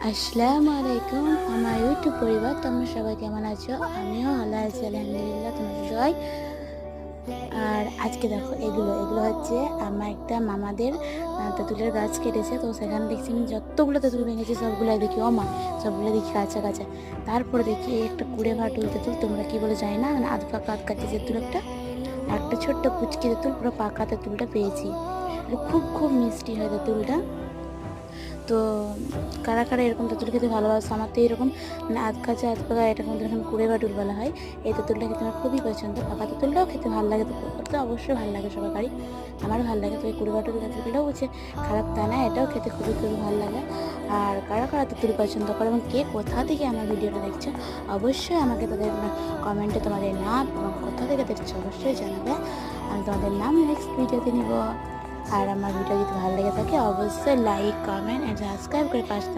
আসসালামু আলাইকুম আমার ইউটিউব পরিবার, তোমরা সবাই কেমন আছো? আমিও ভালো আছি আলহামদুলিল্লাহ, তোমাদের দোয়ায়। আর আজকে দেখো এগুলো এগুলো হচ্ছে আমার একটা মামাদের তেঁতুলের গাছ কেটেছে, তো সেখানে দেখছি আমি যতগুলো তেঁতুল ভেঙেছি সবগুলো দেখি ও মা, সবগুলো দেখি কাঁচা কাঁচা। তারপরে দেখি এই একটা কুড়ে ভাটুল তেঁতুল, তোমরা কি বলে জানি না, মানে আধ পাকা আধ কাঁচা তেঁতুল একটা, আর একটা ছোট্ট কুচকি তেঁতুল, পুরো পাকা তেঁতুলটা পেয়েছি। আর খুব খুব মিষ্টি হয় তেঁতুলটা। তো কারা কারা এরকম তেঁতুল খেতে ভালোবাসো? আমার তো এরকম মানে আধ কাঁচা আধ পাকা, এটাকে আমাদের এখানে কুড়ে বাটুল বলা হয়। এই তেঁতুলটা খেতে আমার খুবই পছন্দ। পাকা তেঁতুলটাও খেতে ভালো লাগে, তো তো অবশ্যই ভালো লাগে সবার বাড়ি, আমারও ভালো লাগে। তো এই কুড়ে বাটুল তেঁতুলটাও হচ্ছে খারাপ তা না, এটাও খেতে খুবই খুবই ভালো লাগে। আর কারা কারা তেঁতুল পছন্দ করে এবং কে কোথা থেকে আমার ভিডিওটা দেখছো অবশ্যই আমাকে তাদের কমেন্টে তোমাদের নাম এবং কোথা থেকে দেখছো অবশ্যই জানাবে। আমি তোমাদের নাম নেক্সট ভিডিওতে নিব। আর আমার ভিডিও যদি ভালো লেগে থাকে অবশ্যই লাইক, কমেন্ট এন্ড সাবস্ক্রাইব করে পাশে থাকবে।